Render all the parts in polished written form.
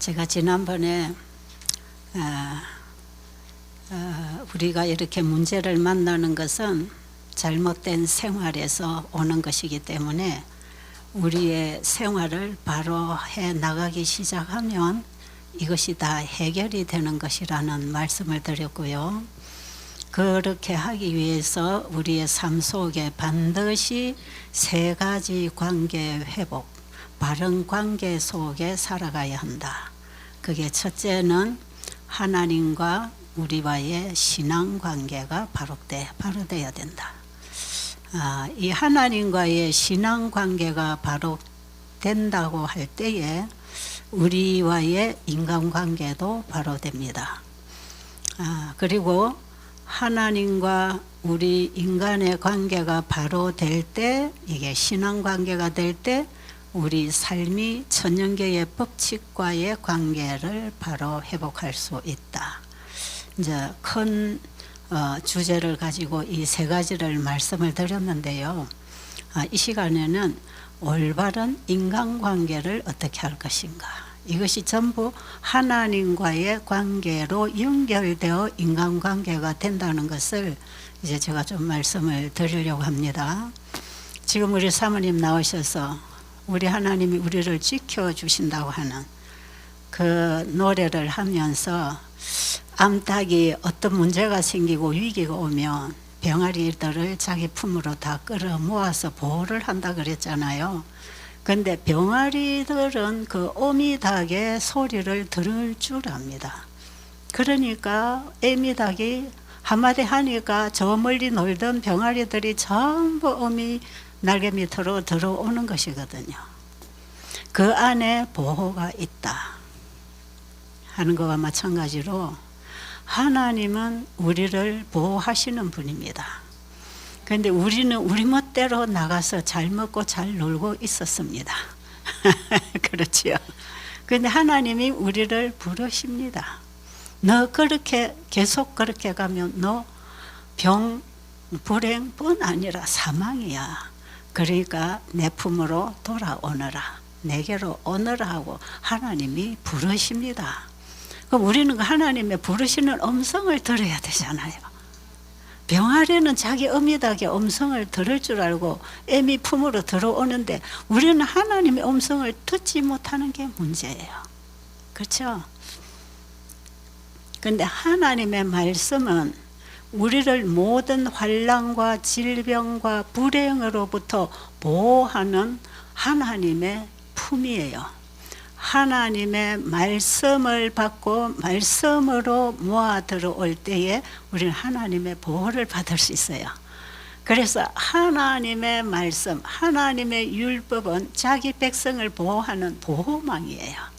제가 지난번에 우리가 이렇게 문제를 만나는 것은 잘못된 생활에서 오는 것이기 때문에 우리의 생활을 바로 해 나가기 시작하면 이것이 다 해결이 되는 것이라는 말씀을 드렸고요. 그렇게 하기 위해서 우리의 삶 속에 반드시 세 가지 관계 회복, 바른 관계 속에 살아가야 한다. 그게 첫째는 하나님과 우리와의 신앙 관계가 바로 돼야 된다. 이 하나님과의 신앙 관계가 바로 된다고 할 때에 우리와의 인간 관계도 바로 됩니다. 그리고 하나님과 우리 인간의 관계가 바로 될 때, 이게 신앙 관계가 될 때 우리 삶이 천연계의 법칙과의 관계를 바로 회복할 수 있다. 이제 큰 주제를 가지고 이 세 가지를 말씀을 드렸는데요. 이 시간에는 올바른 인간관계를 어떻게 할 것인가, 이것이 전부 하나님과의 관계로 연결되어 인간관계가 된다는 것을 이제 제가 좀 말씀을 드리려고 합니다. 지금 우리 사모님 나오셔서 우리 하나님이 우리를 지켜주신다고 하는 그 노래를 하면서 암탉이 어떤 문제가 생기고 위기가 오면 병아리들을 자기 품으로 다 끌어 모아서 보호를 한다 그랬잖아요. 근데 병아리들은 그 어미닭의 소리를 들을 줄 압니다. 그러니까 애미닭이 한마디 하니까 저 멀리 놀던 병아리들이 전부 어미 날개 밑으로 들어오는 것이거든요. 그 안에 보호가 있다 하는 것과 마찬가지로 하나님은 우리를 보호하시는 분입니다. 그런데 우리는 우리 멋대로 나가서 잘 먹고 잘 놀고 있었습니다. 그렇지요. 그런데 하나님이 우리를 부르십니다. 너 그렇게 계속 그렇게 가면 너 병, 불행뿐 아니라 사망이야. 그러니까 내 품으로 돌아오너라, 내게로 오너라 하고 하나님이 부르십니다. 그럼 우리는 하나님의 부르시는 음성을 들어야 되잖아요. 병아리는 자기 어미닭의 음성을 들을 줄 알고 애미 품으로 들어오는데 우리는 하나님의 음성을 듣지 못하는 게 문제예요. 그렇죠? 그런데 하나님의 말씀은 우리를 모든 환난과 질병과 불행으로부터 보호하는 하나님의 품이에요. 하나님의 말씀을 받고 말씀으로 모아 들어올 때에 우리는 하나님의 보호를 받을 수 있어요. 그래서 하나님의 말씀, 하나님의 율법은 자기 백성을 보호하는 보호망이에요.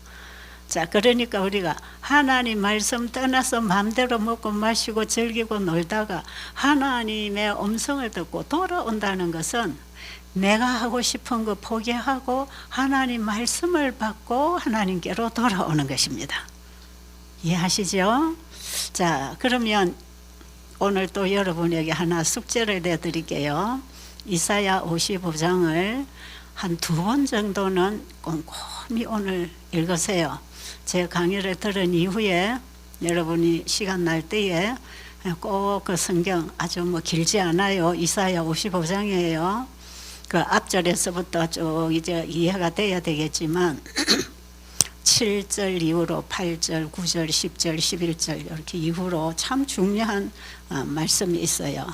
자, 그러니까 우리가 하나님 말씀 떠나서 마음대로 먹고 마시고 즐기고 놀다가 하나님의 음성을 듣고 돌아온다는 것은 내가 하고 싶은 거 포기하고 하나님 말씀을 받고 하나님께로 돌아오는 것입니다. 이해하시죠? 자, 그러면 오늘 또 여러분에게 하나 숙제를 내드릴게요. 이사야 55장을 한 2번 정도는 꼼꼼히 오늘 읽으세요. 제 강의를 들은 이후에 여러분이 시간 날 때에 꼭 그 성경 아주 길지 않아요. 이사야 55장이에요. 그 앞절에서부터 쭉 이제 이해가 돼야 되겠지만 7절 이후로 8절, 9절, 10절, 11절 이렇게 이후로 참 중요한 말씀이 있어요.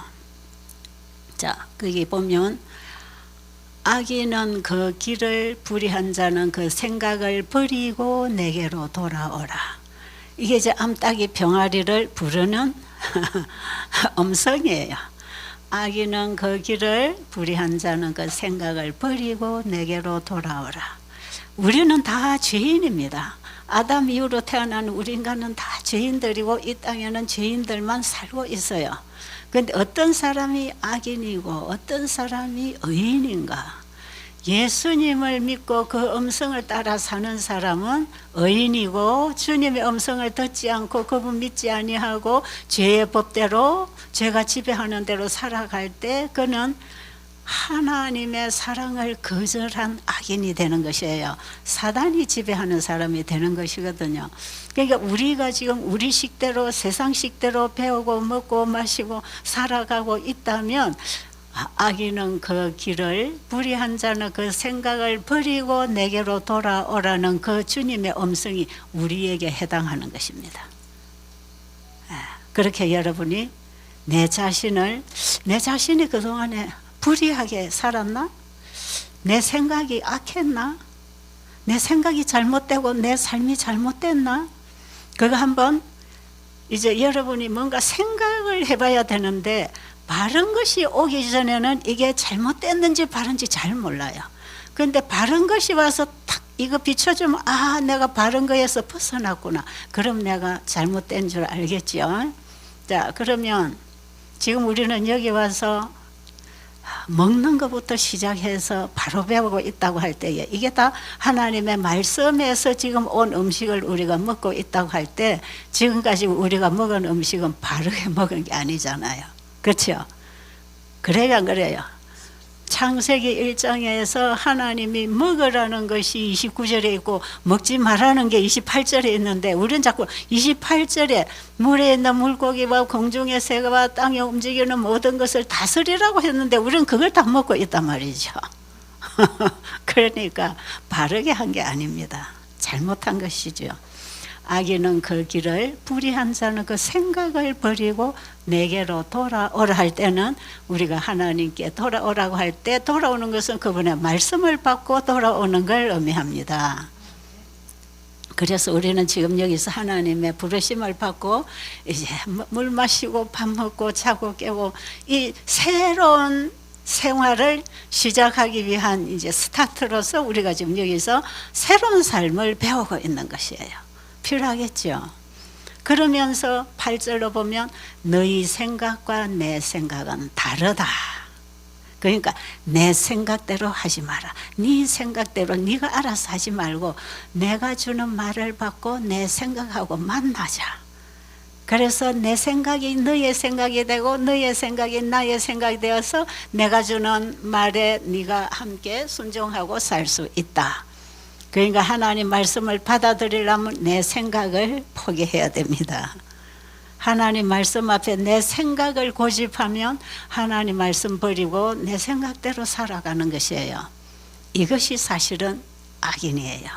자, 거기 보면 악인은 그 길을 불의한 자는 그 생각을 버리고 내게로 돌아오라. 이게 이제 암탉이 병아리를 부르는 음성이에요. 악인은 그 길을 불의한 자는 그 생각을 버리고 내게로 돌아오라. 우리는 다 죄인입니다. 아담 이후로 태어난 우리 인간은 다 죄인들이고 이 땅에는 죄인들만 살고 있어요. 그런데 어떤 사람이 악인이고 어떤 사람이 의인인가? 예수님을 믿고 그 음성을 따라 사는 사람은 의인이고, 주님의 음성을 듣지 않고 그분 믿지 아니하고 죄의 법대로 죄가 지배하는 대로 살아갈 때 그는 하나님의 사랑을 거절한 악인이 되는 것이에요. 사단이 지배하는 사람이 되는 것이거든요. 그러니까 우리가 지금 우리 식대로 세상 식대로 배우고 먹고 마시고 살아가고 있다면 악인은 그 길을, 불의한 자는 그 생각을 버리고 내게로 돌아오라는 그 주님의 음성이 우리에게 해당하는 것입니다. 그렇게 여러분이 내 자신이 그동안에 불의하게 살았나? 내 생각이 악했나? 내 생각이 잘못되고 내 삶이 잘못됐나? 그거 한번 이제 여러분이 뭔가 생각을 해봐야 되는데, 바른 것이 오기 전에는 이게 잘못됐는지 바른지 잘 몰라요. 그런데 바른 것이 와서 탁 이거 비춰주면 내가 바른 거에서 벗어났구나. 그럼 내가 잘못된 줄 알겠죠. 자, 그러면 지금 우리는 여기 와서 먹는 것부터 시작해서 바로 배우고 있다고 할 때에, 이게 다 하나님의 말씀에서 지금 온 음식을 우리가 먹고 있다고 할 때, 지금까지 우리가 먹은 음식은 바르게 먹은 게 아니잖아요. 그렇죠? 그래야 그래요. 창세기 1장에서 하나님이 먹으라는 것이 29절에 있고 먹지 말라는 게 28절에 있는데, 우리는 자꾸 28절에 물에 있는 물고기와 공중의 새와 땅에 움직이는 모든 것을 다스리라고 했는데 우리는 그걸 다 먹고 있단 말이죠. 그러니까 바르게 한 게 아닙니다. 잘못한 것이죠. 악인은 그 길을, 불의한 자는 그 생각을 버리고 내게로 돌아오라 할 때는, 우리가 하나님께 돌아오라고 할 때 돌아오는 것은 그분의 말씀을 받고 돌아오는 걸 의미합니다. 그래서 우리는 지금 여기서 하나님의 부르심을 받고 이제 물 마시고 밥 먹고 자고 깨고 이 새로운 생활을 시작하기 위한 이제 스타트로서 우리가 지금 여기서 새로운 삶을 배우고 있는 것이에요. 필요하겠죠. 그러면서 8절로 보면 너희 생각과 내 생각은 다르다. 그러니까 내 생각대로 하지 마라. 네 생각대로 네가 알아서 하지 말고 내가 주는 말을 받고 내 생각하고 만나자. 그래서 내 생각이 너의 생각이 되고 너의 생각이 나의 생각이 되어서 내가 주는 말에 네가 함께 순종하고 살 수 있다. 그러니까 하나님 말씀을 받아들이려면 내 생각을 포기해야 됩니다. 하나님 말씀 앞에 내 생각을 고집하면 하나님 말씀 버리고 내 생각대로 살아가는 것이에요. 이것이 사실은 악인이에요.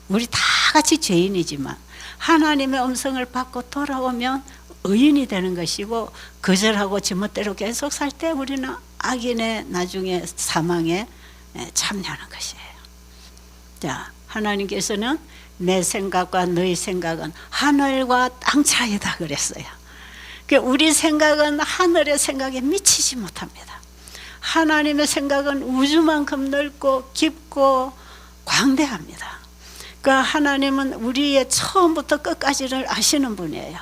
우리 다 같이 죄인이지만 하나님의 음성을 받고 돌아오면 의인이 되는 것이고, 거절하고 지멋대로 계속 살 때 우리는 악인의 나중에 사망에 참여하는 것이에요. 자, 하나님께서는 내 생각과 너희 생각은 하늘과 땅 차이다 그랬어요. 우리 생각은 하늘의 생각에 미치지 못합니다. 하나님의 생각은 우주만큼 넓고 깊고 광대합니다. 그 하나님은 우리의 처음부터 끝까지를 아시는 분이에요.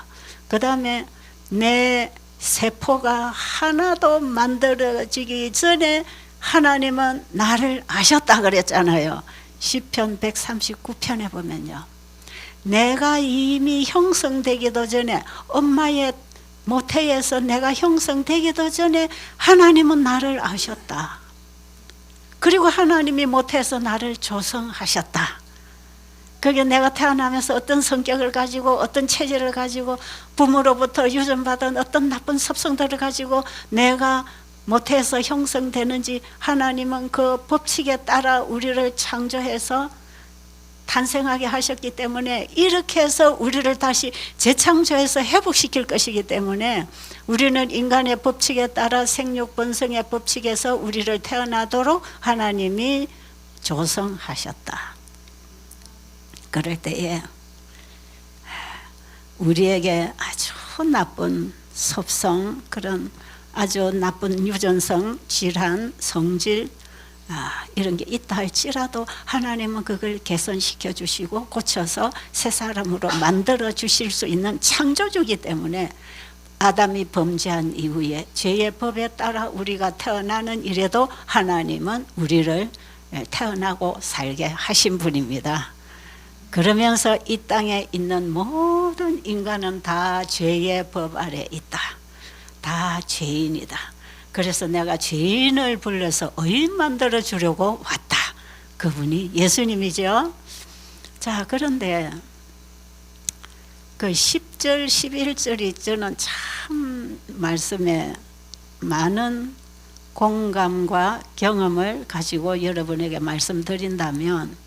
그 다음에 내 세포가 하나도 만들어지기 전에 하나님은 나를 아셨다 그랬잖아요. 시편 139편에 보면요, 내가 이미 형성되기도 전에, 엄마의 모태에서 내가 형성되기도 전에 하나님은 나를 아셨다. 그리고 하나님이 모태에서 나를 조성하셨다. 그게 내가 태어나면서 어떤 성격을 가지고 어떤 체질을 가지고 부모로부터 유전받은 어떤 나쁜 습성들을 가지고 내가 모태에서 형성되는지 하나님은 그 법칙에 따라 우리를 창조해서 탄생하게 하셨기 때문에, 이렇게 해서 우리를 다시 재창조해서 회복시킬 것이기 때문에 우리는 인간의 법칙에 따라 생육 번성의 법칙에서 우리를 태어나도록 하나님이 조성하셨다. 그럴 때에 우리에게 아주 나쁜 섭성, 그런 아주 나쁜 유전성, 질환, 성질 이런 게 있다 할지라도 하나님은 그걸 개선시켜 주시고 고쳐서 새 사람으로 만들어 주실 수 있는 창조주이기 때문에, 아담이 범죄한 이후에 죄의 법에 따라 우리가 태어나는 이래도 하나님은 우리를 태어나고 살게 하신 분입니다. 그러면서 이 땅에 있는 모든 인간은 다 죄의 법 아래 있다. 다 죄인이다. 그래서 내가 죄인을 불러서 의인 만들어 주려고 왔다. 그분이 예수님이죠. 자, 그런데 그 10절, 11절이 저는 참 말씀에 많은 공감과 경험을 가지고 여러분에게 말씀드린다면,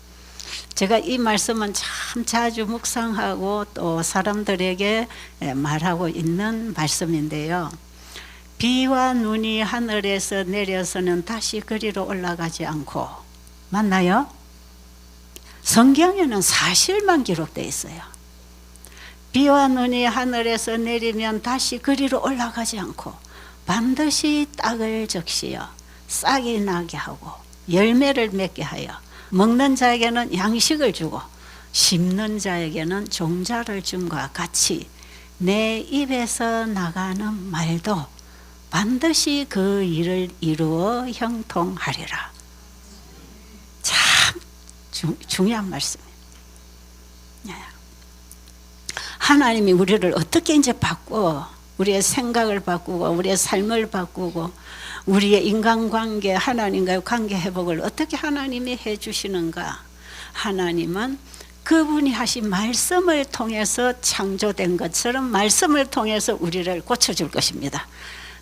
제가 이 말씀은 참 자주 묵상하고 또 사람들에게 말하고 있는 말씀인데요. 비와 눈이 하늘에서 내려서는 다시 그리로 올라가지 않고, 맞나요? 성경에는 사실만 기록되어 있어요. 비와 눈이 하늘에서 내리면 다시 그리로 올라가지 않고 반드시 땅을 적시어 싹이 나게 하고 열매를 맺게 하여 먹는 자에게는 양식을 주고 심는 자에게는 종자를 줌과 같이 내 입에서 나가는 말도 반드시 그 일을 이루어 형통하리라. 참 중요한 말씀이에요. 하나님이 우리를 어떻게 이제 바꾸어, 우리의 생각을 바꾸고 우리의 삶을 바꾸고 우리의 인간관계, 하나님과의 관계 회복을 어떻게 하나님이 해주시는가. 하나님은 그분이 하신 말씀을 통해서 창조된 것처럼 말씀을 통해서 우리를 고쳐줄 것입니다.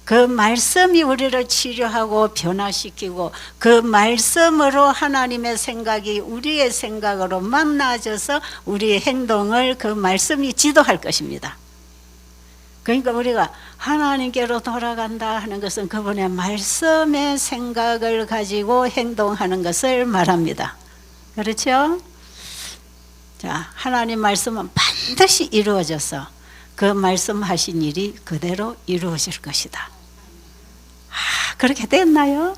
그 말씀이 우리를 치료하고 변화시키고 그 말씀으로 하나님의 생각이 우리의 생각으로 만나져서 우리의 행동을 그 말씀이 지도할 것입니다. 그러니까 우리가 하나님께로 돌아간다 하는 것은 그분의 말씀의 생각을 가지고 행동하는 것을 말합니다. 그렇죠? 자, 하나님 말씀은 반드시 이루어져서 그 말씀하신 일이 그대로 이루어질 것이다. 그렇게 됐나요?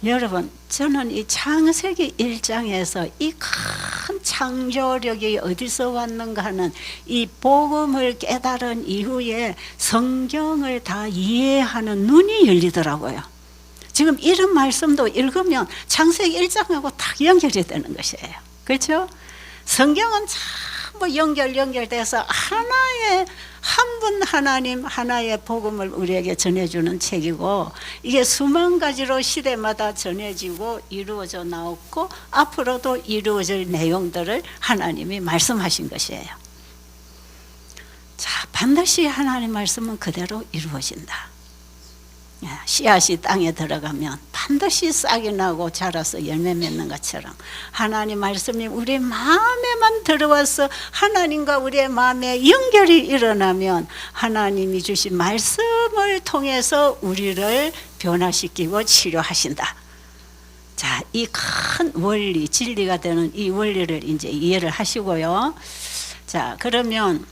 여러분, 저는 이 창세기 1장에서 이 큰 창조력이 어디서 왔는가 하는 이 복음을 깨달은 이후에 성경을 다 이해하는 눈이 열리더라고요. 지금 이런 말씀도 읽으면 창세기 1장하고 딱 연결이 되는 것이에요. 그렇죠? 성경은 전부 연결돼서 하나의 한 분 하나님 하나의 복음을 우리에게 전해주는 책이고, 이게 수만 가지로 시대마다 전해지고 이루어져 나왔고 앞으로도 이루어질 내용들을 하나님이 말씀하신 것이에요. 자, 반드시 하나님 말씀은 그대로 이루어진다. 씨앗이 땅에 들어가면 반드시 싹이 나고 자라서 열매 맺는 것처럼 하나님 말씀이 우리 마음에만 들어와서 하나님과 우리의 마음에 연결이 일어나면 하나님이 주신 말씀을 통해서 우리를 변화시키고 치료하신다. 자, 이 큰 원리, 진리가 되는 이 원리를 이제 이해를 하시고요. 자, 그러면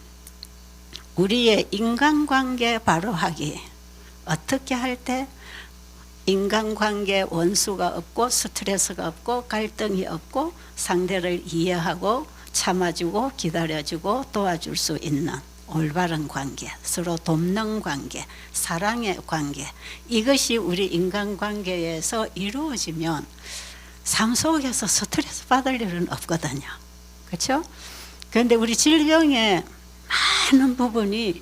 우리의 인간관계 바로하기 어떻게 할 때 인간관계 원수가 없고 스트레스가 없고 갈등이 없고 상대를 이해하고 참아주고 기다려주고 도와줄 수 있는 올바른 관계, 서로 돕는 관계, 사랑의 관계, 이것이 우리 인간관계에서 이루어지면 삶 속에서 스트레스 받을 일은 없거든요. 그렇죠? 그런데 우리 질병의 많은 부분이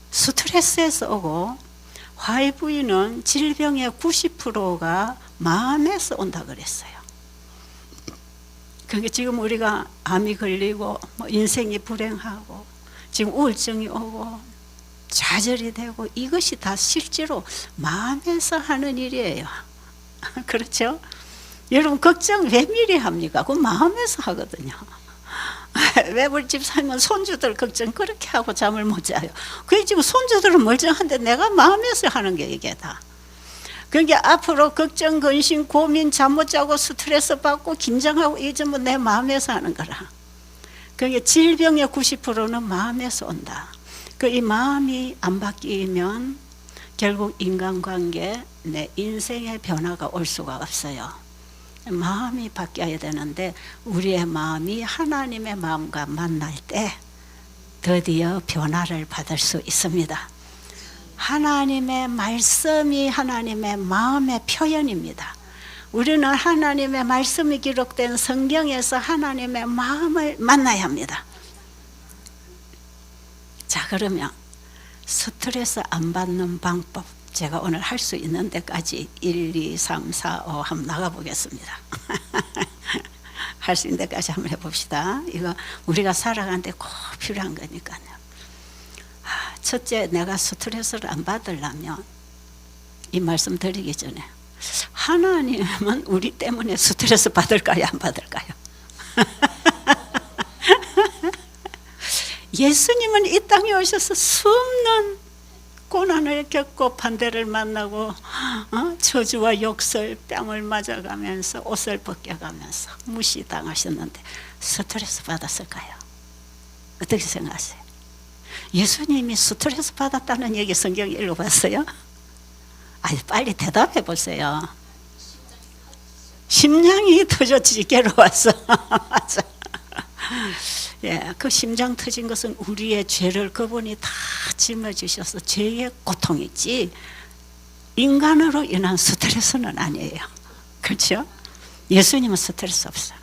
스트레스에서 오고, YV는 질병의 90%가 마음에서 온다 그랬어요. 그게 지금 우리가 암이 걸리고 인생이 불행하고 지금 우울증이 오고 좌절이 되고 이것이 다 실제로 마음에서 하는 일이에요. 그렇죠? 여러분, 걱정 왜 미리 합니까? 그건 마음에서 하거든요. 외벌집 살면 손주들 걱정 그렇게 하고 잠을 못 자요. 그게 지금 손주들은 멀쩡한데 내가 마음에서 하는 게 이게 다. 그러니까 앞으로 걱정, 근심, 고민, 잠 못 자고 스트레스 받고 긴장하고 이게 전부 내 마음에서 하는 거라. 그러니까 질병의 90%는 마음에서 온다. 이 마음이 안 바뀌면 결국 인간관계, 내 인생의 변화가 올 수가 없어요. 마음이 바뀌어야 되는데 우리의 마음이 하나님의 마음과 만날 때 드디어 변화를 받을 수 있습니다. 하나님의 말씀이 하나님의 마음의 표현입니다. 우리는 하나님의 말씀이 기록된 성경에서 하나님의 마음을 만나야 합니다. 자, 그러면 스트레스 안 받는 방법 제가 오늘 할 수 있는 데까지 1, 2, 3, 4, 5 한번 나가보겠습니다. 할 수 있는 데까지 한번 해봅시다. 이거 우리가 살아가는데 꼭 필요한 거니까요. 첫째, 내가 스트레스를 안 받으려면 이 말씀 드리기 전에 하나님은 우리 때문에 스트레스 받을까요? 안 받을까요? 예수님은 이 땅에 오셔서 수없는 고난을 겪고 반대를 만나고 저주와 욕설, 뺨을 맞아가면서 옷을 벗겨가면서 무시당하셨는데 스트레스 받았을까요? 어떻게 생각하세요? 예수님이 스트레스 받았다는 얘기 성경 읽어봤어요? 아니, 빨리 대답해 보세요. 심장이 터졌지, 괴로워서. 맞아. 예, 그 심장 터진 것은 우리의 죄를 그분이 다 짊어지셔서 죄의 고통이지 인간으로 인한 스트레스는 아니에요. 그렇죠? 예수님은 스트레스 없어요.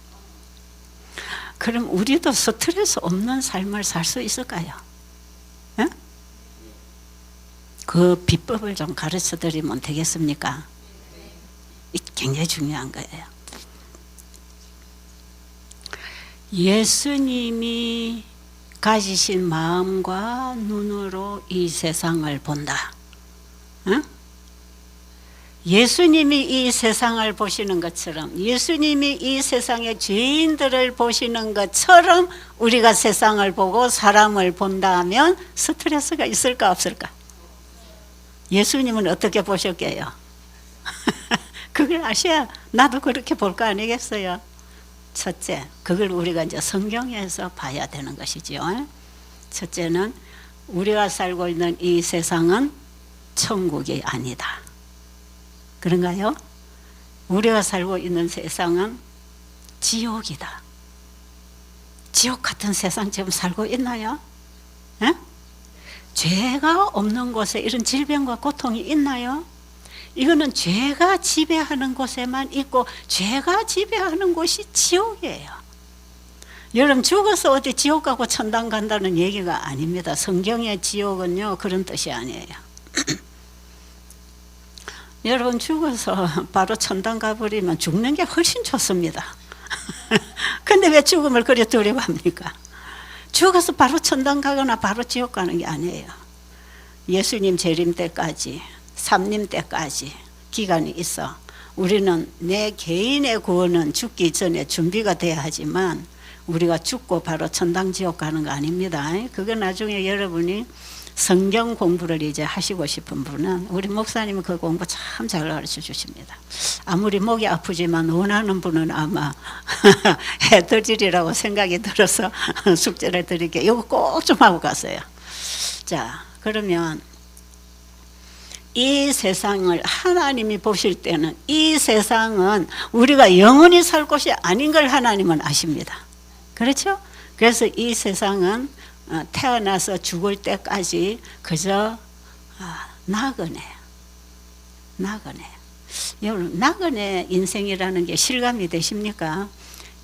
그럼 우리도 스트레스 없는 삶을 살 수 있을까요? 예? 그 비법을 좀 가르쳐 드리면 되겠습니까? 굉장히 중요한 거예요. 예수님이 가지신 마음과 눈으로 이 세상을 본다. 응? 예수님이 이 세상을 보시는 것처럼, 예수님이 이 세상의 죄인들을 보시는 것처럼 우리가 세상을 보고 사람을 본다면 스트레스가 있을까 없을까? 예수님은 어떻게 보셨게요? 그걸 아셔야 나도 그렇게 볼 거 아니겠어요? 첫째, 그걸 우리가 이제 성경에서 봐야 되는 것이죠. 첫째는 우리가 살고 있는 이 세상은 천국이 아니다. 그런가요? 우리가 살고 있는 세상은 지옥이다. 지옥 같은 세상 지금 살고 있나요? 에? 죄가 없는 곳에 이런 질병과 고통이 있나요? 이거는 죄가 지배하는 곳에만 있고 죄가 지배하는 곳이 지옥이에요. 여러분, 죽어서 어디 지옥 가고 천당 간다는 얘기가 아닙니다. 성경의 지옥은요 그런 뜻이 아니에요. 여러분, 죽어서 바로 천당 가버리면 죽는 게 훨씬 좋습니다. 근데 왜 죽음을 그리 두려워합니까? 죽어서 바로 천당 가거나 바로 지옥 가는 게 아니에요. 예수님 재림 때까지, 삼림 때까지 기간이 있어. 우리는 내 개인의 구원은 죽기 전에 준비가 돼야 하지만 우리가 죽고 바로 천당 지옥 가는 거 아닙니다. 그거 나중에 여러분이 성경 공부를 이제 하시고 싶은 분은 우리 목사님은 그 공부 참 잘 가르쳐 주십니다. 아무리 목이 아프지만 원하는 분은 아마 해드리리라고 생각이 들어서 숙제를 드릴게요. 이거 꼭 좀 하고 가세요. 자, 그러면 이 세상을 하나님이 보실 때는 이 세상은 우리가 영원히 살 곳이 아닌 걸 하나님은 아십니다. 그렇죠? 그래서 이 세상은 태어나서 죽을 때까지 그저 나그네예요. 여러분, 나그네 인생이라는 게 실감이 되십니까?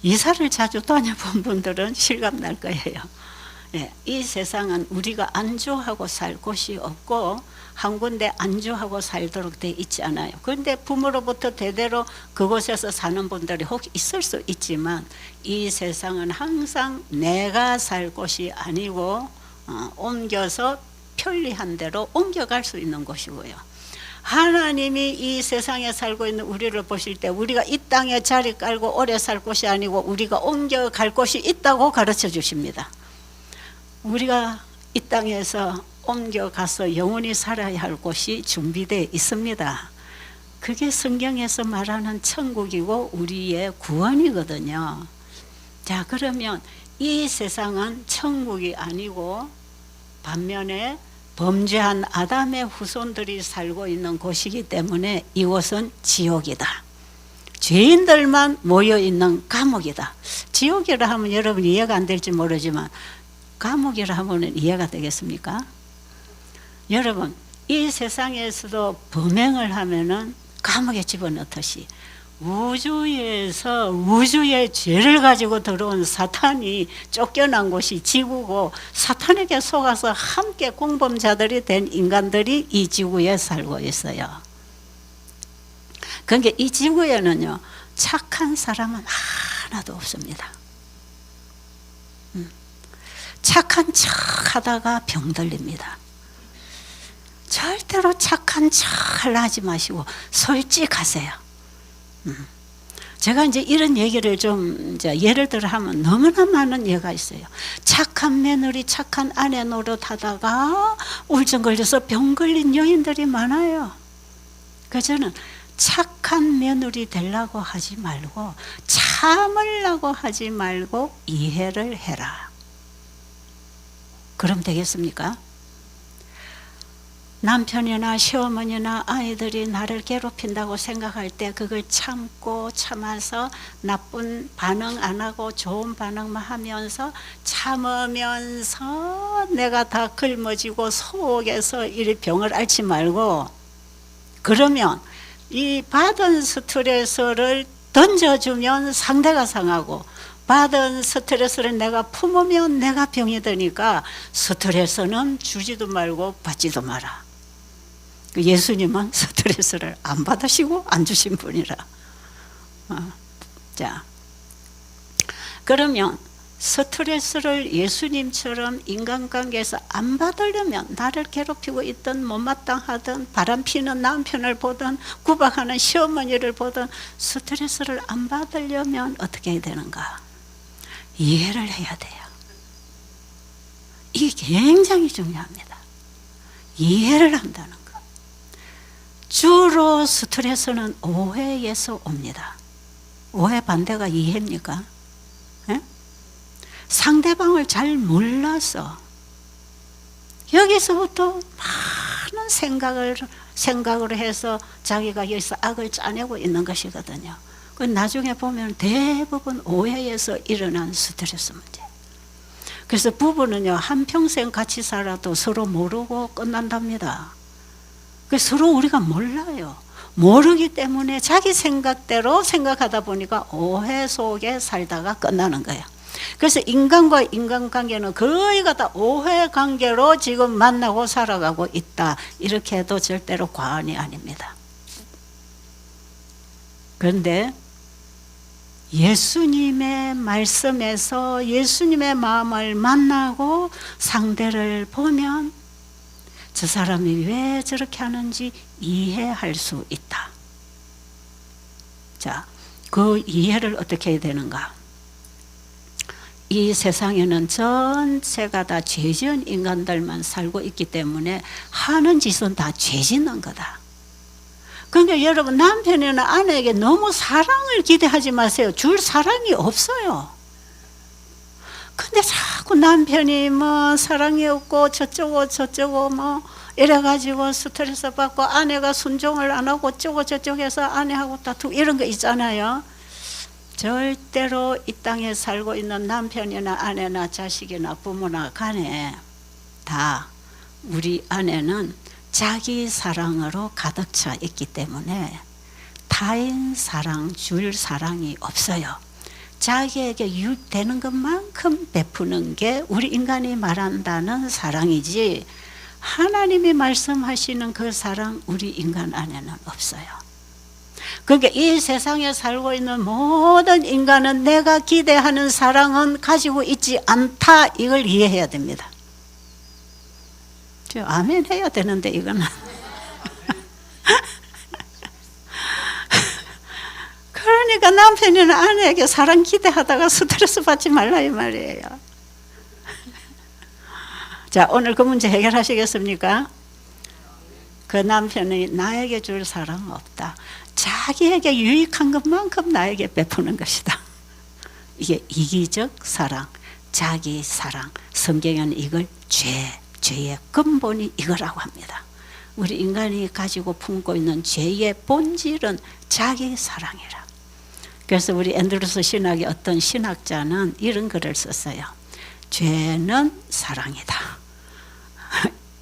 이사를 자주 다녀본 분들은 실감 날 거예요. 예, 이 세상은 우리가 안주하고 살 곳이 없고 한 군데 안주하고 살도록 돼 있지 않아요. 그런데 부모로부터 대대로 그곳에서 사는 분들이 혹 있을 수 있지만 이 세상은 항상 내가 살 곳이 아니고 옮겨서 편리한 대로 옮겨갈 수 있는 곳이고요. 하나님이 이 세상에 살고 있는 우리를 보실 때 우리가 이 땅에 자리 깔고 오래 살 곳이 아니고 우리가 옮겨갈 곳이 있다고 가르쳐 주십니다. 우리가 이 땅에서 옮겨가서 영원히 살아야 할 곳이 준비되어 있습니다. 그게 성경에서 말하는 천국이고 우리의 구원이거든요. 자, 그러면 이 세상은 천국이 아니고 반면에 범죄한 아담의 후손들이 살고 있는 곳이기 때문에 이곳은 지옥이다. 죄인들만 모여있는 감옥이다. 지옥이라 하면 여러분 이해가 안 될지 모르지만 감옥이라 하면 이해가 되겠습니까? 여러분, 이 세상에서도 범행을 하면은 감옥에 집어넣듯이 우주에서 우주의 죄를 가지고 들어온 사탄이 쫓겨난 곳이 지구고, 사탄에게 속아서 함께 공범자들이 된 인간들이 이 지구에 살고 있어요. 그러니까 이 지구에는요, 착한 사람은 하나도 없습니다. 착한 척 하다가 병들립니다. 절대로 착한 척을 하지 마시고 솔직하세요. 제가 이제 이런 얘기를 좀 이제 예를 들어 하면 너무나 많은 예가 있어요. 착한 며느리, 착한 아내 노릇하다가 우울증 걸려서 병 걸린 여인들이 많아요. 그래서 저는 착한 며느리 되려고 하지 말고, 참으려고 하지 말고 이해를 해라. 그럼 되겠습니까? 남편이나 시어머니나 아이들이 나를 괴롭힌다고 생각할 때 그걸 참고 참아서 나쁜 반응 안 하고 좋은 반응만 하면서 참으면서 내가 다 굶어지고 속에서 이 병을 앓지 말고, 그러면 이 받은 스트레스를 던져주면 상대가 상하고, 받은 스트레스를 내가 품으면 내가 병이 드니까 스트레스는 주지도 말고 받지도 마라. 예수님은 스트레스를 안 받으시고 안 주신 분이라. 자, 그러면 스트레스를 예수님처럼 인간관계에서 안 받으려면, 나를 괴롭히고 있던 못마땅하던 바람피는 남편을 보든 구박하는 시어머니를 보든 스트레스를 안 받으려면 어떻게 해야 되는가? 이해를 해야 돼요. 이게 굉장히 중요합니다. 이해를 한다는 것. 주로 스트레스는 오해에서 옵니다. 오해 반대가 이해입니까? 예? 상대방을 잘 몰라서 여기서부터 많은 생각을 해서 자기가 여기서 악을 짜내고 있는 것이거든요. 나중에 보면 대부분 오해에서 일어난 스트레스 문제. 그래서 부부는요, 한평생 같이 살아도 서로 모르고 끝난답니다. 서로 우리가 몰라요. 모르기 때문에 자기 생각대로 생각하다 보니까 오해 속에 살다가 끝나는 거예요. 그래서 인간과 인간관계는 거의가 다 오해 관계로 지금 만나고 살아가고 있다. 이렇게 해도 절대로 과언이 아닙니다. 그런데 예수님의 말씀에서 예수님의 마음을 만나고 상대를 보면 저 사람이 왜 저렇게 하는지 이해할 수 있다. 자, 그 이해를 어떻게 해야 되는가? 이 세상에는 전체가 다 죄지은 인간들만 살고 있기 때문에 하는 짓은 다 죄 짓는 거다. 그러니까 여러분, 남편이나 아내에게 너무 사랑을 기대하지 마세요. 줄 사랑이 없어요. 근데 자꾸 남편이 뭐 사랑이 없고 저쩌고 뭐 이래가지고 스트레스 받고, 아내가 순종을 안 하고 저쪽에서 아내하고 다투고 이런 거 있잖아요. 절대로 이 땅에 살고 있는 남편이나 아내나 자식이나 부모나 간에 다 우리 안에는 자기 사랑으로 가득 차 있기 때문에 타인 사랑, 줄 사랑이 없어요. 자기에게 유익되는 것만큼 베푸는 게 우리 인간이 말한다는 사랑이지, 하나님이 말씀하시는 그 사랑 우리 인간 안에는 없어요. 그러니까 이 세상에 살고 있는 모든 인간은 내가 기대하는 사랑은 가지고 있지 않다. 이걸 이해해야 됩니다. 아멘 해야 되는데 이거는 그러니까 남편이나 아내에게 사랑 기대하다가 스트레스 받지 말라 이 말이에요. 자, 오늘 그 문제 해결하시겠습니까? 그 남편이 나에게 줄 사랑은 없다. 자기에게 유익한 것만큼 나에게 베푸는 것이다. 이게 이기적 사랑, 자기 사랑. 성경에는 이걸 죄의 근본이 이거라고 합니다. 우리 인간이 가지고 품고 있는 죄의 본질은 자기 사랑이라. 그래서 우리 앤드루스 신학의 어떤 신학자는 이런 글을 썼어요. 죄는 사랑이다.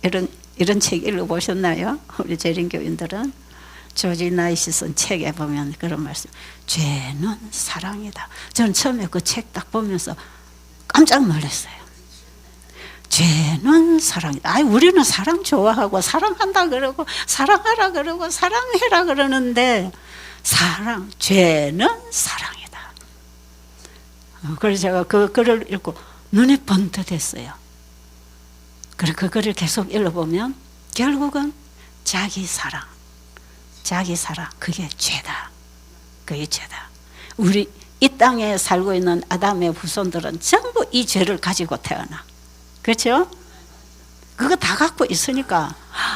이런 책 읽어보셨나요? 우리 재림교인들은. 조지 나이시 쓴 책에 보면 그런 말씀, 죄는 사랑이다. 저는 처음에 그 책 딱 보면서 깜짝 놀랐어요. 죄는 사랑이다. 아이, 우리는 사랑 좋아하고 사랑한다 그러고 사랑하라 그러고 사랑해라 그러는데 죄는 사랑이다. 그래서 제가 그 글을 읽고 눈이 번뜩했어요. 그래, 그 글을 계속 읽어보면 결국은 자기 사랑, 그게 죄다. 그게 죄다. 우리 이 땅에 살고 있는 아담의 후손들은 전부 이 죄를 가지고 태어나. 그렇죠? 그거 다 갖고 있으니까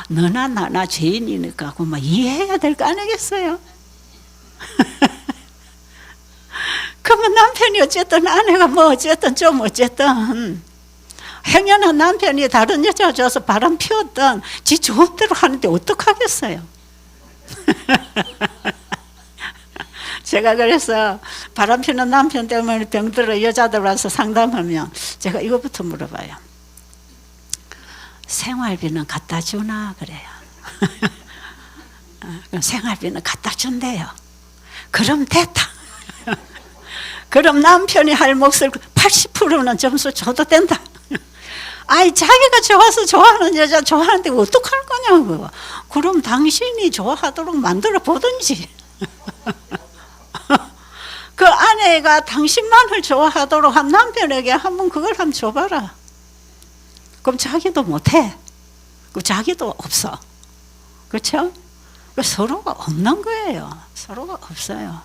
너나 나나 죄인이니까 그만 이해해야 될 거 아니겠어요? 그러면 남편이 어쨌든 아내가 뭐 어쨌든 좀 어쨌든 행여나 남편이 다른 여자 줘서 바람 피웠던 지 좋은 대로 하는데 어떡하겠어요? 제가 그래서 바람 피는 남편 때문에 병들어 여자들 와서 상담하면 제가 이거부터 물어봐요. 생활비는 갖다 주나 그래요. 그럼 생활비는 갖다 준대요. 그럼 됐다. 그럼 남편이 할 몫을 80%는 점수 줘도 된다. 아이, 자기가 좋아서 좋아하는 여자 좋아하는데 어떡할 거냐고. 그럼 당신이 좋아하도록 만들어 보든지. 그 아내가 당신만을 좋아하도록 한 남편에게 한번 그걸 한번 줘봐라. 그럼 자기도 못해. 자기도 없어. 그렇죠? 서로가 없는 거예요. 서로가 없어요.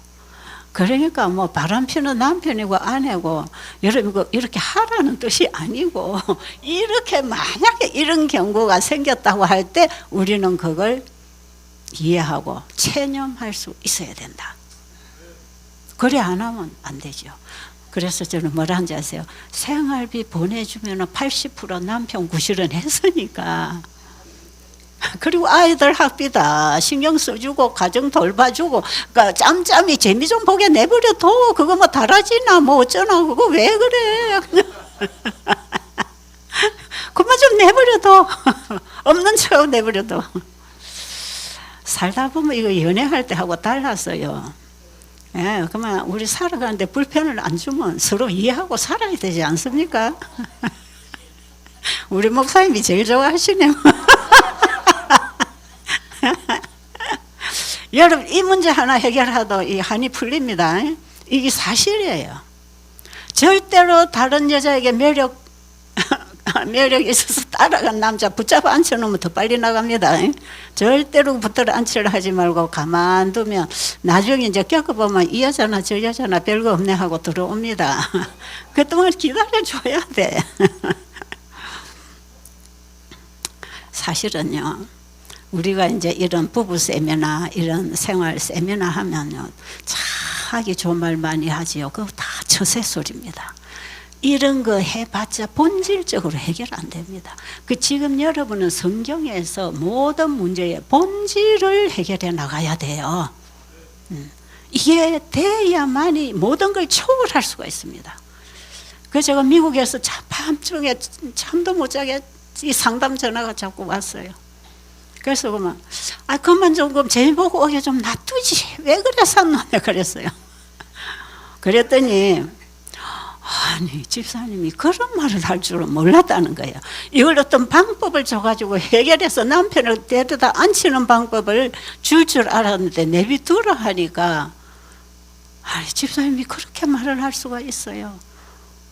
그러니까 뭐 바람 피는 남편이고 아내고 여러분 이렇게 하라는 뜻이 아니고 이렇게 만약에 이런 경고가 생겼다고 할 때 우리는 그걸 이해하고 체념할 수 있어야 된다. 그래 안 하면 안 되죠. 그래서 저는 뭐라 하는지 아세요? 생활비 보내주면 80% 남편 구실은 했으니까. 그리고 아이들 학비다 신경 써주고 가정 돌봐주고 그러니까 짬짬이 재미 좀 보게 내버려둬. 그거 뭐 달아지나 뭐 어쩌나 그거 왜 그래. 그만 좀 내버려둬. 없는 척 내버려둬. 살다 보면 이거 연애할 때 하고 달랐어요. 예, 그러면 우리 살아가는데 불편을 안 주면 서로 이해하고 살아야 되지 않습니까? 우리 목사님이 제일 좋아하시네요. 여러분 이 문제 하나 해결하도 이 한이 풀립니다. 이게 사실이에요. 절대로 다른 여자에게 매력이 있어서 따라간 남자 붙잡아 앉혀놓으면 더 빨리 나갑니다. 절대로 붙들어 앉히려 하지 말고 가만두면 나중에 이제 겪어보면 이 여자나 저 여자나 별거 없네 하고 들어옵니다. 그동안 기다려줘야 돼. 사실은요, 우리가 이제 이런 부부 세미나 이런 생활 세미나 하면요, 참 하기 좋은 말 많이 하지요. 그거 다 처세 소리입니다. 이런 거 해봤자 본질적으로 해결 안 됩니다. 지금 여러분은 성경에서 모든 문제의 본질을 해결해 나가야 돼요. 이게 돼야만이 모든 걸 초월할 수가 있습니다. 그래서 제가 미국에서 밤중에 잠도 못 자게 이 상담 전화가 자꾸 왔어요. 그래서 그러면 그만 좀 재미 보고 오게 좀 놔두지 왜 그래 샀노냐 그랬어요. 그랬더니 아니 집사님이 그런 말을 할 줄은 몰랐다는 거예요. 이걸 어떤 방법을 줘가지고 해결해서 남편을 데려다 앉히는 방법을 줄 알았는데 내비두라 하니까 아니 집사님이 그렇게 말을 할 수가 있어요.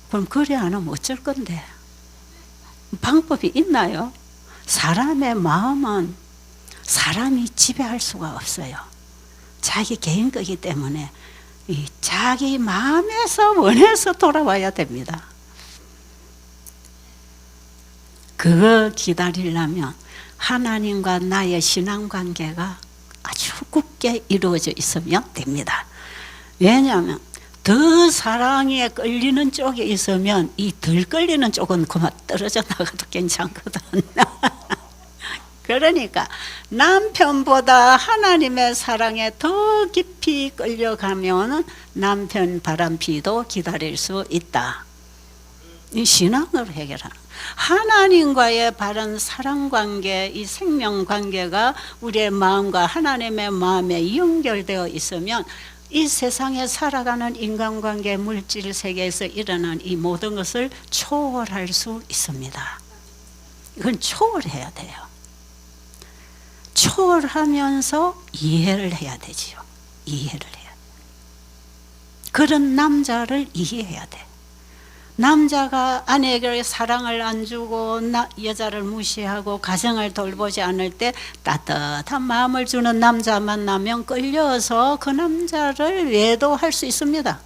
그럼 그래 안 하면 어쩔 건데. 방법이 있나요? 사람의 마음은 사람이 지배할 수가 없어요. 자기 개인 거기 때문에 자기 마음에서 원해서 돌아와야 됩니다. 그거 기다리려면 하나님과 나의 신앙관계가 아주 굳게 이루어져 있으면 됩니다. 왜냐하면 더 사랑에 끌리는 쪽에 있으면 이 덜 끌리는 쪽은 그만 떨어져 나가도 괜찮거든. 그러니까 남편보다 하나님의 사랑에 더 깊이 끌려가면 남편 바람피도 기다릴 수 있다. 이 신앙으로 해결하는. 하나님과의 바른 사랑관계, 이 생명관계가 우리의 마음과 하나님의 마음에 연결되어 있으면 이 세상에 살아가는 인간관계, 물질 세계에서 일어난 이 모든 것을 초월할 수 있습니다. 이건 초월해야 돼요. 초월하면서 이해를 해야 되지요. 이해를 해야 돼. 그런 남자를 이해해야 돼. 남자가 아내에게 사랑을 안 주고 여자를 무시하고 가정을 돌보지 않을 때 따뜻한 마음을 주는 남자 만나면 끌려서 그 남자를 외도할 수 있습니다.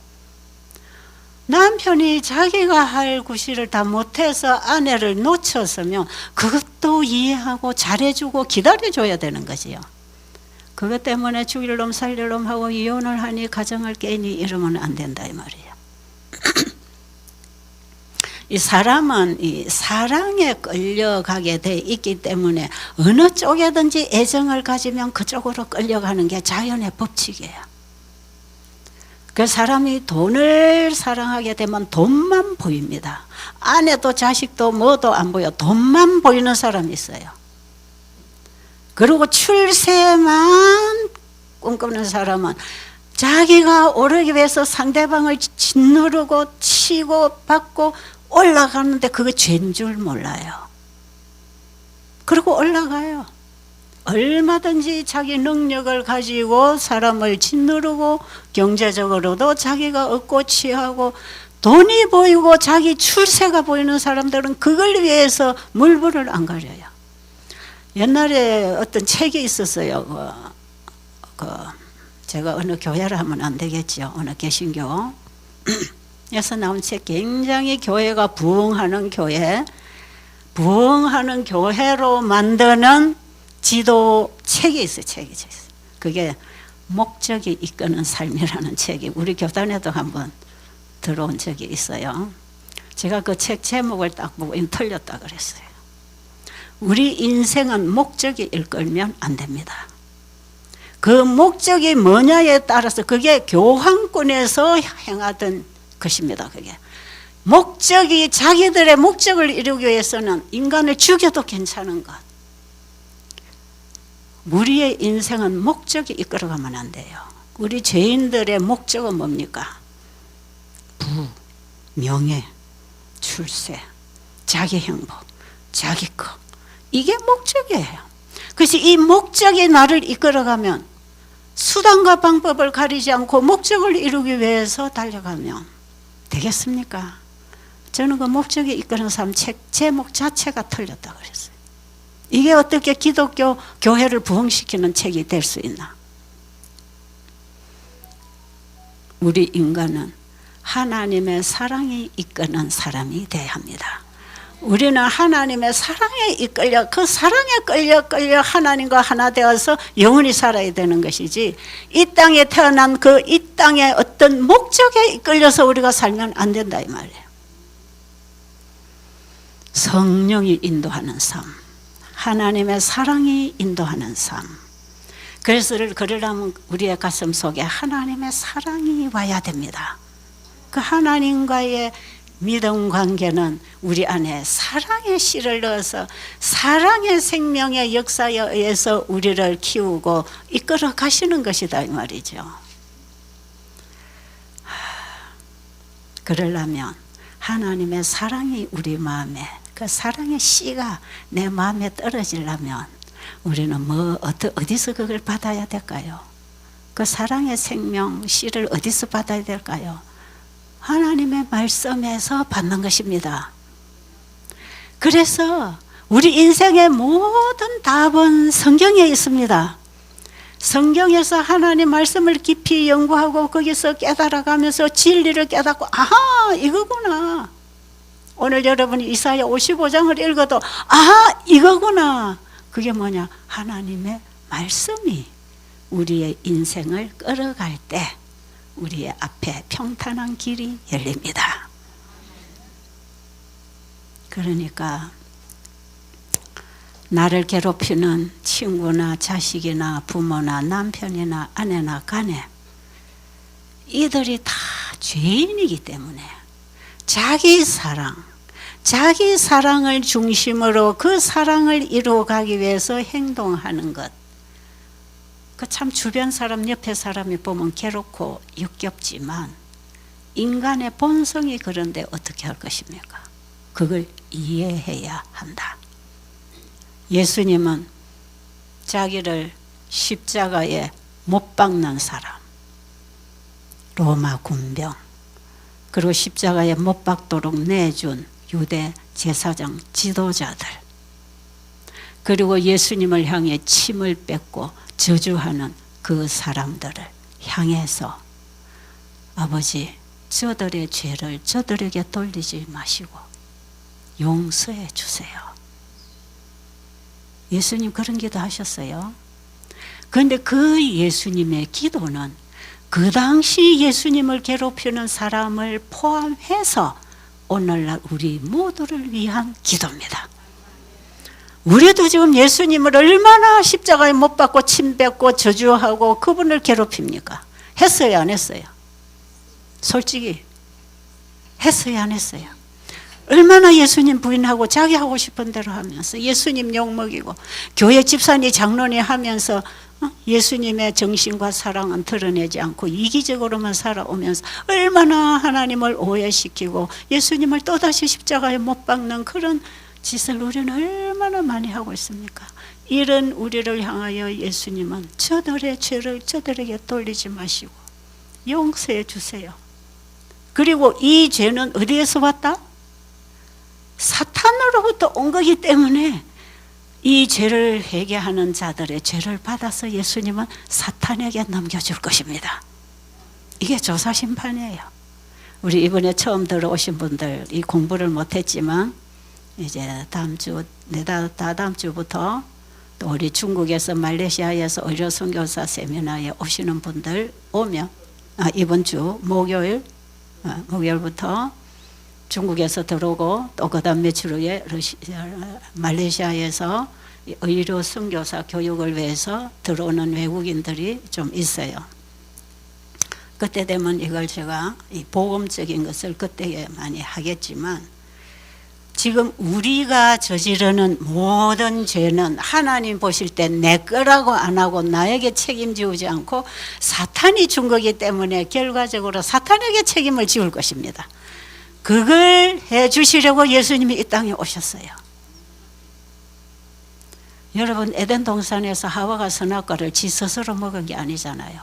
남편이 자기가 할 구실을 다 못해서 아내를 놓쳤으면 그것도 이해하고 잘해주고 기다려줘야 되는 거지요. 그것 때문에 죽일 놈 살릴 놈 하고 이혼을 하니 가정을 깨니 이러면 안 된다 이 말이에요. 이 사람은 이 사랑에 끌려가게 돼 있기 때문에 어느 쪽에든지 애정을 가지면 그쪽으로 끌려가는 게 자연의 법칙이에요. 그 사람이 돈을 사랑하게 되면 돈만 보입니다. 아내도 자식도 뭐도 안 보여. 돈만 보이는 사람이 있어요. 그리고 출세만 꿈꾸는 사람은 자기가 오르기 위해서 상대방을 짓누르고 치고 받고 올라가는데 그거 죄인 줄 몰라요. 그리고 올라가요. 얼마든지 자기 능력을 가지고 사람을 짓누르고 경제적으로도 자기가 얻고 취하고 돈이 보이고 자기 출세가 보이는 사람들은 그걸 위해서 물불을 안 가려요. 옛날에 어떤 책이 있었어요. 제가 어느 교회를 하면 안 되겠죠. 어느 개신교. 에서 나온 책, 굉장히 교회가 부흥하는 교회, 부흥하는 교회로 만드는 지도 책이 있어요. 책이 있어요. 그게 목적이 이끄는 삶이라는 책이 우리 교단에도 한번 들어온 적이 있어요. 제가 그 책 제목을 딱 보고 틀렸다 그랬어요. 우리 인생은 목적이 이끌면 안 됩니다. 그 목적이 뭐냐에 따라서 그게 교황권에서 행하던 것입니다. 그게 목적이 자기들의 목적을 이루기 위해서는 인간을 죽여도 괜찮은 것. 우리의 인생은 목적이 이끌어가면 안 돼요. 우리 죄인들의 목적은 뭡니까? 부, 명예, 출세, 자기 행복, 자기 것. 이게 목적이에요. 그래서 이 목적이 나를 이끌어가면 수단과 방법을 가리지 않고 목적을 이루기 위해서 달려가면 되겠습니까? 저는 그 목적이 이끄는 삶 책 제목 자체가 틀렸다고 그랬어요. 이게 어떻게 기독교 교회를 부흥시키는 책이 될 수 있나? 우리 인간은 하나님의 사랑이 이끄는 사람이 돼야 합니다. 우리는 하나님의 사랑에 이끌려 그 사랑에 끌려 하나님과 하나 되어서 영원히 살아야 되는 것이지 이 땅에 태어난 그 이 땅의 어떤 목적에 이끌려서 우리가 살면 안 된다 이 말이에요. 성령이 인도하는 삶, 하나님의 사랑이 인도하는 삶. 그래서 그러려면 우리의 가슴 속에 하나님의 사랑이 와야 됩니다. 그 하나님과의 믿음 관계는 우리 안에 사랑의 씨를 넣어서 사랑의 생명의 역사에 의해서 우리를 키우고 이끌어 가시는 것이다 이 말이죠. 그러려면 하나님의 사랑이 우리 마음에 그 사랑의 씨가 내 마음에 떨어지려면 우리는 어디서 그걸 받아야 될까요? 그 사랑의 생명 씨를 어디서 받아야 될까요? 하나님의 말씀에서 받는 것입니다. 그래서 우리 인생의 모든 답은 성경에 있습니다. 성경에서 하나님 말씀을 깊이 연구하고 거기서 깨달아가면서 진리를 깨닫고 아하 이거구나. 오늘 여러분이 이사야 55장을 읽어도 아하 이거구나. 그게 뭐냐? 하나님의 말씀이 우리의 인생을 끌어갈 때 우리의 앞에 평탄한 길이 열립니다. 그러니까 나를 괴롭히는 친구나 자식이나 부모나 남편이나 아내나 간에 이들이 다 죄인이기 때문에 자기 사랑, 자기 사랑을 중심으로 그 사랑을 이루어가기 위해서 행동하는 것. 그 참 주변 사람, 옆에 사람이 보면 괴롭고 역겹지만 인간의 본성이 그런데 어떻게 할 것입니까? 그걸 이해해야 한다. 예수님은 자기를 십자가에 못 박는 사람, 로마 군병, 그리고 십자가에 못 박도록 내준 유대 제사장 지도자들, 그리고 예수님을 향해 침을 뱉고 저주하는 그 사람들을 향해서 아버지, 저들의 죄를 저들에게 돌리지 마시고 용서해 주세요. 예수님 그런 기도 하셨어요. 그런데 그 예수님의 기도는 그 당시 예수님을 괴롭히는 사람을 포함해서 오늘날 우리 모두를 위한 기도입니다. 우리도 지금 예수님을 얼마나 십자가에 못 박고 침 뱉고 저주하고 그분을 괴롭힙니까? 했어요, 안 했어요? 솔직히 했어요, 안 했어요? 얼마나 예수님 부인하고 자기 하고 싶은 대로 하면서 예수님 욕먹이고 교회 집사님 장로님 하면서 예수님의 정신과 사랑은 드러내지 않고 이기적으로만 살아오면서 얼마나 하나님을 오해시키고 예수님을 또다시 십자가에 못 박는 그런 짓을 우리는 얼마나 많이 하고 있습니까? 이런 우리를 향하여 예수님은 저들의 죄를 저들에게 돌리지 마시고 용서해 주세요. 그리고 이 죄는 어디에서 왔다? 사탄으로부터 온 거기 때문에 이 죄를 회개하는 자들의 죄를 받아서 예수님은 사탄에게 넘겨줄 것입니다. 이게 조사심판이에요. 우리 이번에 처음 들어오신 분들 이 공부를 못했지만 이제 다음 주부터 또 우리 중국에서 말레이시아에서 의료 선교사 세미나에 오시는 분들 오면 이번 주 목요일부터 중국에서 들어오고 또 그 다음 며칠 후에 말레이시아에서 의료 선교사 교육을 위해서 들어오는 외국인들이 좀 있어요. 그때 되면 이걸 제가 이 복음적인 것을 그때 많이 하겠지만 지금 우리가 저지르는 모든 죄는 하나님 보실 때 내 거라고 안 하고 나에게 책임지우지 않고 사탄이 준 거기 때문에 결과적으로 사탄에게 책임을 지울 것입니다. 그걸 해주시려고 예수님이 이 땅에 오셨어요. 여러분 에덴 동산에서 하와가 선악과를 지 스스로 먹은 게 아니잖아요.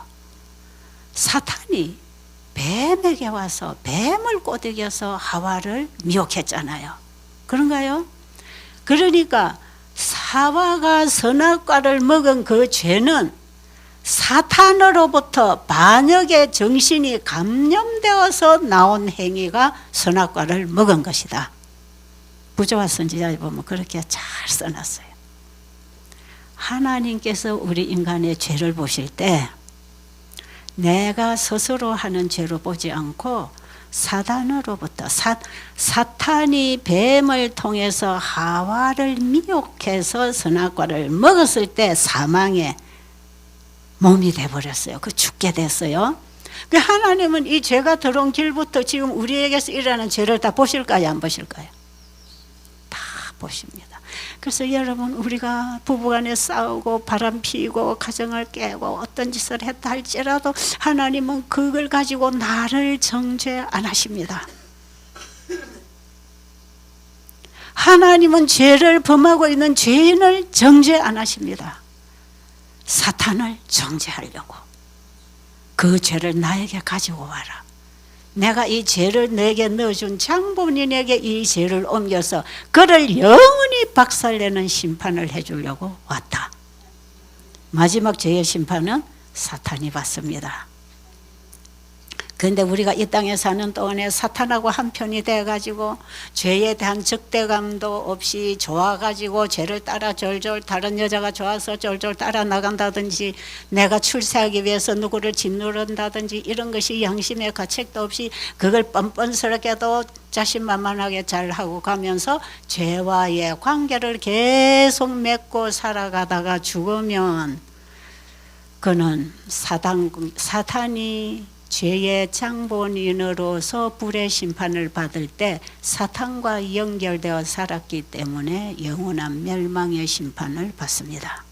사탄이 뱀에게 와서 뱀을 꼬드겨서 하와를 미혹했잖아요. 그런가요? 그러니까 하와가 선악과를 먹은 그 죄는 사탄으로부터 반역의 정신이 감염되어서 나온 행위가 선악과를 먹은 것이다. 부조와 선지자에 보면 그렇게 잘 써놨어요. 하나님께서 우리 인간의 죄를 보실 때 내가 스스로 하는 죄로 보지 않고 사탄으로부터 사탄이 뱀을 통해서 하와를 미혹해서 선악과를 먹었을 때 사망의 몸이 돼버렸어요. 그 죽게 됐어요. 하나님은 이 죄가 들어온 길부터 지금 우리에게서 일어나는 죄를 다 보실까요? 안 보실까요? 다 보십니다. 그래서 여러분 우리가 부부간에 싸우고 바람 피우고 가정을 깨고 어떤 짓을 했다 할지라도 하나님은 그걸 가지고 나를 정죄 안 하십니다. 하나님은 죄를 범하고 있는 죄인을 정죄 안 하십니다. 사탄을 정죄하려고 그 죄를 나에게 가지고 와라. 내가 이 죄를 내게 넣어준 장본인에게 이 죄를 옮겨서 그를 영원히 박살내는 심판을 해주려고 왔다. 마지막 죄의 심판은 사탄이 받습니다. 그런데 우리가 이 땅에 사는 동안에 사탄하고 한편이 돼가지고 죄에 대한 적대감도 없이 좋아가지고 죄를 따라 졸졸 다른 여자가 좋아서 졸졸 따라 나간다든지 내가 출세하기 위해서 누구를 짓누른다든지 이런 것이 양심의 가책도 없이 그걸 뻔뻔스럽게도 자신만만하게 잘하고 가면서 죄와의 관계를 계속 맺고 살아가다가 죽으면 그는 사탄이 죄의 장본인으로서 불의 심판을 받을 때 사탄과 연결되어 살았기 때문에 영원한 멸망의 심판을 받습니다.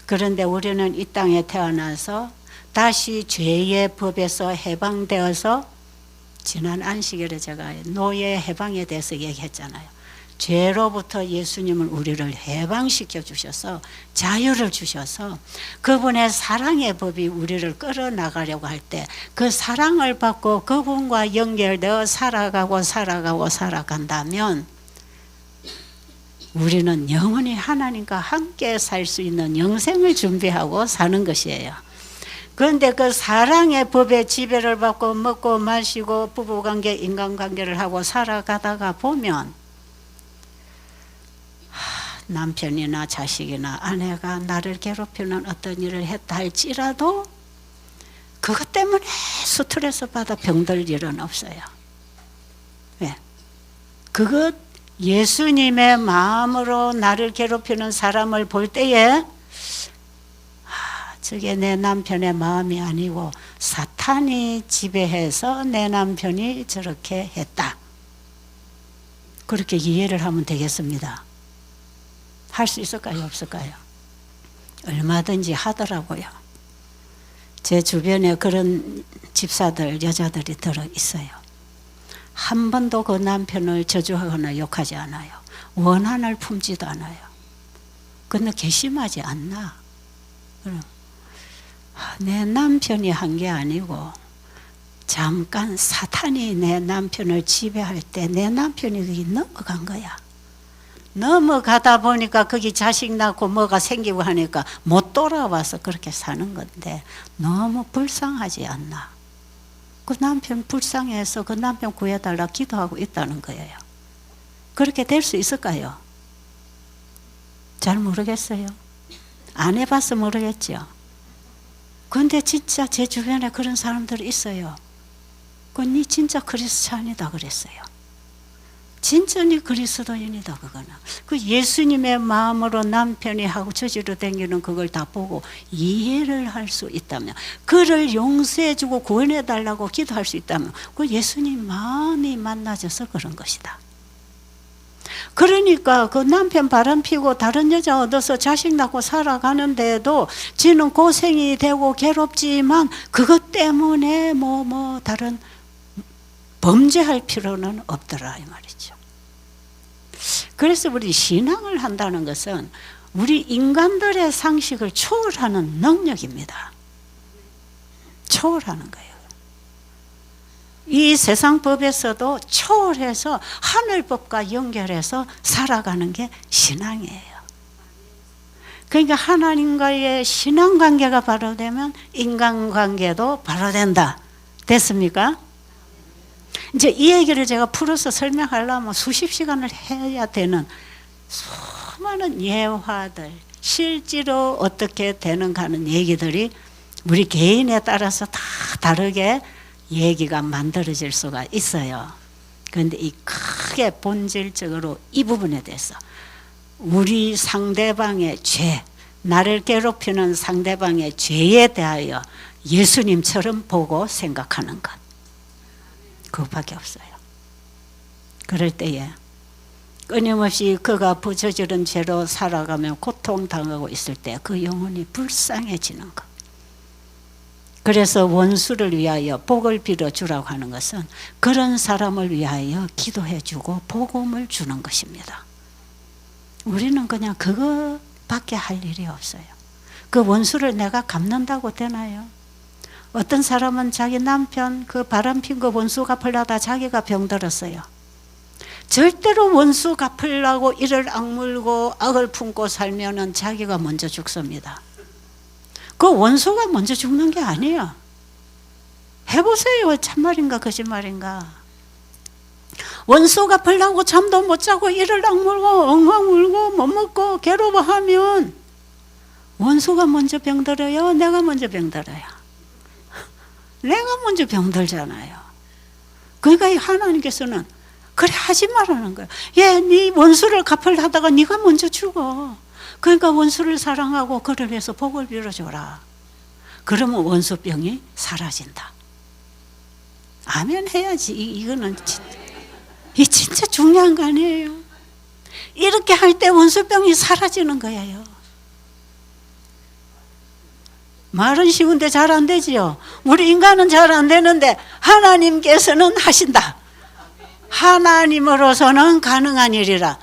그런데 우리는 이 땅에 태어나서 다시 죄의 법에서 해방되어서, 지난 안식일에 제가 노예 해방에 대해서 얘기했잖아요. 죄로부터 예수님은 우리를 해방시켜 주셔서 자유를 주셔서 그분의 사랑의 법이 우리를 끌어나가려고 할 때 그 사랑을 받고 그분과 연결되어 살아간다면 우리는 영원히 하나님과 함께 살 수 있는 영생을 준비하고 사는 것이에요. 그런데 그 사랑의 법에 지배를 받고 먹고 마시고 부부관계, 인간관계를 하고 살아가다가 보면 남편이나 자식이나 아내가 나를 괴롭히는 어떤 일을 했다 할지라도 그것 때문에 스트레스 받아 병들 일은 없어요. 왜? 그것 예수님의 마음으로 나를 괴롭히는 사람을 볼 때에 저게 내 남편의 마음이 아니고 사탄이 지배해서 내 남편이 저렇게 했다. 그렇게 이해를 하면 되겠습니다. 할 수 있을까요? 없을까요? 얼마든지 하더라고요. 제 주변에 그런 집사들, 여자들이 들어 있어요. 한 번도 그 남편을 저주하거나 욕하지 않아요. 원한을 품지도 않아요. 근데 괘씸하지 않나? 내 남편이 한 게 아니고 잠깐 사탄이 내 남편을 지배할 때 내 남편이 거기 넘어간 거야. 넘어가다 보니까 거기 자식 낳고 뭐가 생기고 하니까 못 돌아와서 그렇게 사는 건데 너무 불쌍하지 않나? 그 남편 불쌍해서 그 남편 구해달라 기도하고 있다는 거예요. 그렇게 될 수 있을까요? 잘 모르겠어요. 안 해봐서 모르겠죠. 근데 진짜 제 주변에 그런 사람들이 있어요. 니 진짜 그리스찬이다 그랬어요. 진짜 니 그리스도인이다 그거는. 그 예수님의 마음으로 남편이 하고 저지로 댕기는 그걸 다 보고 이해를 할 수 있다면, 그를 용서해주고 구원해달라고 기도할 수 있다면 그 예수님 마음이 만나져서 그런 것이다. 그러니까 그 남편 바람피고 다른 여자 얻어서 자식 낳고 살아가는데도 지는 고생이 되고 괴롭지만 그것 때문에 다른 범죄할 필요는 없더라 이 말이죠. 그래서 우리 신앙을 한다는 것은 우리 인간들의 상식을 초월하는 능력입니다. 초월하는 거예요. 이 세상 법에서도 초월해서 하늘법과 연결해서 살아가는 게 신앙이에요. 그러니까 하나님과의 신앙관계가 바로 되면 인간관계도 바로 된다. 됐습니까? 이제 이 얘기를 제가 풀어서 설명하려면 수십 시간을 해야 되는 수많은 예화들, 실제로 어떻게 되는가 하는 얘기들이 우리 개인에 따라서 다 다르게 얘기가 만들어질 수가 있어요. 그런데 이 크게 본질적으로 이 부분에 대해서 우리 상대방의 죄, 나를 괴롭히는 상대방의 죄에 대하여 예수님처럼 보고 생각하는 것, 그것밖에 없어요. 그럴 때에 끊임없이 그가 저지른 죄로 살아가며 고통당하고 있을 때 그 영혼이 불쌍해지는 것. 그래서 원수를 위하여 복을 빌어주라고 하는 것은 그런 사람을 위하여 기도해주고 복음을 주는 것입니다. 우리는 그냥 그것밖에 할 일이 없어요. 그 원수를 내가 갚는다고 되나요? 어떤 사람은 자기 남편 그 바람핀 거 원수 갚으려다 자기가 병들었어요. 절대로 원수 갚으려고 이를 악물고 악을 품고 살면은 자기가 먼저 죽습니다. 그 원수가 먼저 죽는 게 아니에요. 해보세요. 참말인가 거짓말인가. 원수 갚으려고 잠도 못 자고 이를 악물고 엉엉 울고 못 먹고 괴로워하면 원수가 먼저 병들어요? 내가 먼저 병들어요? 내가 먼저 병들잖아요. 그러니까 하나님께서는 그래 하지 말라는 거예요. 네 원수를 갚으려 하다가 네가 먼저 죽어. 그러니까 원수를 사랑하고 그를 위해서 복을 빌어줘라. 그러면 원수병이 사라진다. 아멘 해야지. 이거는 진짜 중요한 거 아니에요. 이렇게 할 때 원수병이 사라지는 거예요. 말은 쉬운데 잘 안 되지요. 우리 인간은 잘 안 되는데 하나님께서는 하신다. 하나님으로서는 가능한 일이라.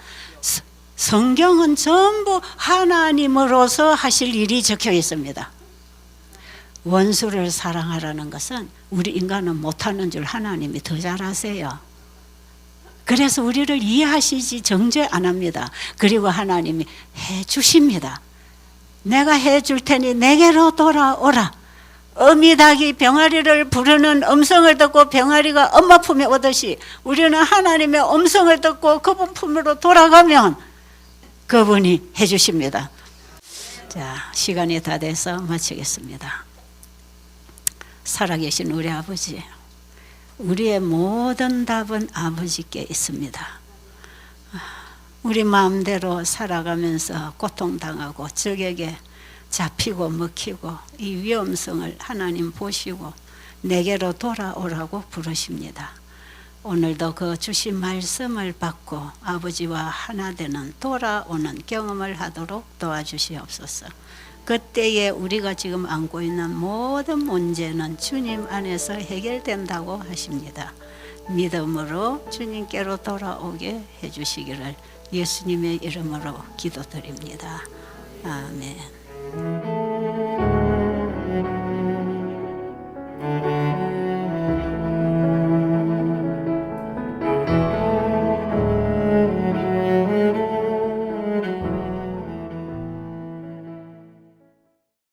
성경은 전부 하나님으로서 하실 일이 적혀 있습니다. 원수를 사랑하라는 것은 우리 인간은 못하는 줄 하나님이 더 잘 아세요. 그래서 우리를 이해하시지 정죄 안 합니다. 그리고 하나님이 해 주십니다. 내가 해 줄 테니 내게로 돌아오라. 어미닭이 병아리를 부르는 음성을 듣고 병아리가 엄마 품에 오듯이 우리는 하나님의 음성을 듣고 그분 품으로 돌아가면 그분이 해 주십니다. 자, 시간이 다 돼서 마치겠습니다. 살아계신 우리 아버지, 우리의 모든 답은 아버지께 있습니다. 우리 마음대로 살아가면서 고통당하고 적에게 잡히고 먹히고 이 위험성을 하나님 보시고 내게로 돌아오라고 부르십니다. 오늘도 그 주신 말씀을 받고 아버지와 하나 되는 돌아오는 경험을 하도록 도와주시옵소서. 그때에 우리가 지금 안고 있는 모든 문제는 주님 안에서 해결된다고 하십니다. 믿음으로 주님께로 돌아오게 해주시기를 예수님의 이름으로 기도드립니다. 아멘.